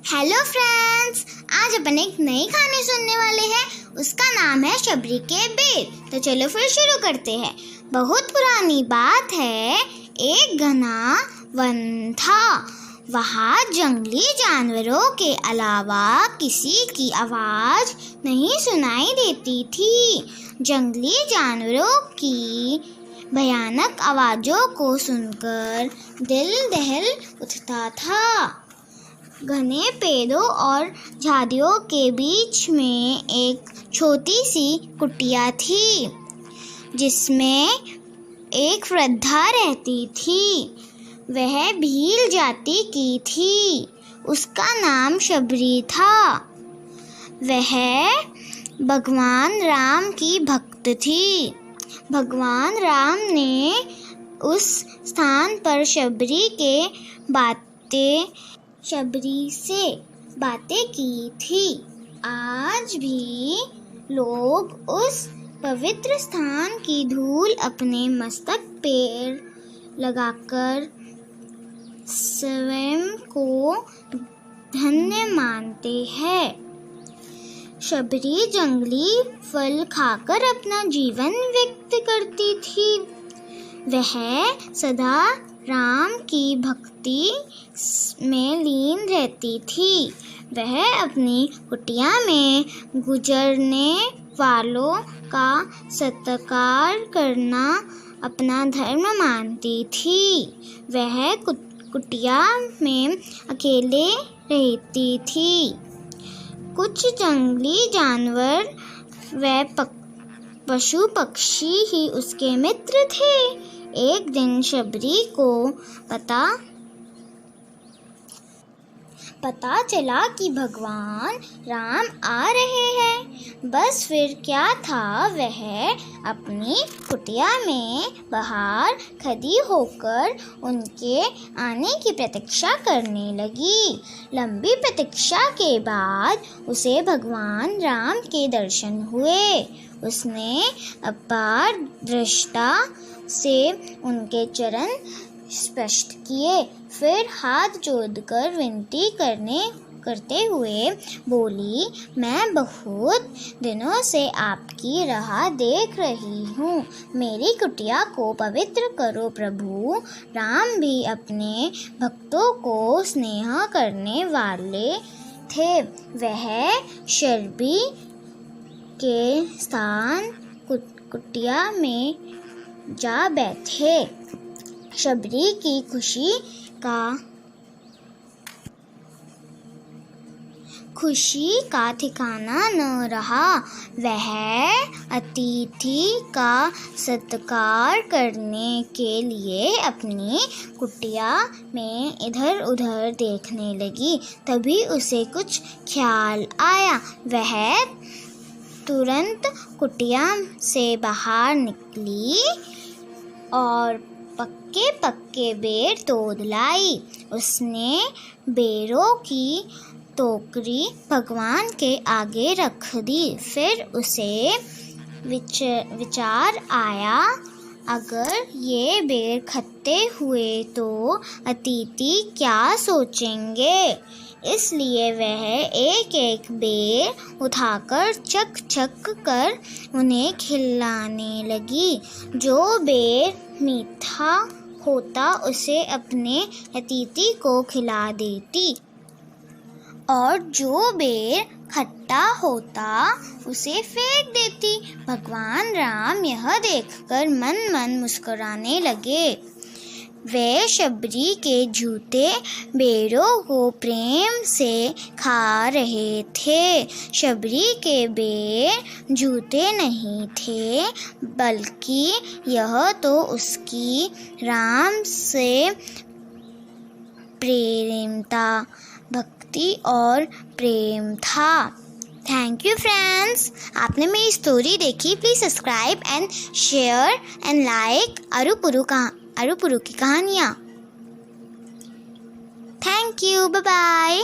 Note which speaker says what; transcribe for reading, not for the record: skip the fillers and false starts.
Speaker 1: Hello friends, आज अपन एक नई कहानी सुनने वाले हैं। उसका नाम है शबरी के बेर। तो चलो फिर शुरू करते हैं। बहुत पुरानी बात है, एक घना वन था। वहाँ जंगली जानवरों के अलावा किसी की आवाज़ नहीं सुनाई देती थी। जंगली जानवरों की भयानक आवाज़ों को सुनकर दिल दहल उठता था। घने पेड़ों और झाड़ियों के बीच में एक छोटी सी कुटिया थी, जिसमें एक वृद्धा रहती थी। वह भील जाति की थी। उसका नाम शबरी था। वह भगवान राम की भक्त थी। भगवान राम ने उस स्थान पर शबरी से बातें की थी। आज भी लोग उस पवित्र स्थान की धूल अपने मस्तक पर लगाकर स्वयं को धन्य मानते हैं। शबरी जंगली फल खाकर अपना जीवन व्यक्त करती थी। वह सदा राम की भक्ति में लीन रहती थी। वह अपनी कुटिया में गुजरने वालों का सत्कार करना अपना धर्म मानती थी। वह कुटिया में अकेले रहती थी। कुछ जंगली जानवर व पशु पक्षी ही उसके मित्र थे। एक दिन शबरी को पता चला कि भगवान राम आ रहे हैं। बस फिर क्या था, वह अपनी कुटिया में बाहर खड़ी होकर उनके आने की प्रतीक्षा करने लगी। लंबी प्रतीक्षा के बाद उसे भगवान राम के दर्शन हुए। उसने अपार दृष्टि से उनके चरण स्पर्श किए, फिर हाथ जोड़कर विनती करते हुए बोली, मैं बहुत दिनों से आपकी राह देख रही हूँ। मेरी कुटिया को पवित्र करो प्रभु। राम भी अपने भक्तों को स्नेह करने वाले थे। वह शबरी के स्थान कुटिया में जा बैठे। शबरी की खुशी का ठिकाना न रहा। वह अतिथि का सत्कार करने के लिए अपनी कुटिया में इधर उधर देखने लगी। तभी उसे कुछ ख्याल आया। वह तुरंत कुटिया से बाहर निकली और पक्के बेर तोड़ लाई। उसने बेरों की टोकरी भगवान के आगे रख दी। फिर उसे विचार आया, अगर ये बेर खट्टे हुए तो अतिथि क्या सोचेंगे। इसलिए वह एक एक बेर उठाकर चक चक कर उन्हें खिलाने लगी। जो बेर मीठा होता उसे अपने अतिथि को खिला देती, और जो बेर खट्टा होता उसे फेंक देती। भगवान राम यह देखकर मन मन मुस्कुराने लगे। वे शबरी के झूठे बेरों को प्रेम से खा रहे थे। शबरी के बेर झूठे नहीं थे, बल्कि यह तो उसकी राम से भक्ति और प्रेम था। थैंक यू फ्रेंड्स, आपने मेरी स्टोरी देखी। Please subscribe and share and like अरुपुरु की कहानियाँ। Thank you, bye bye.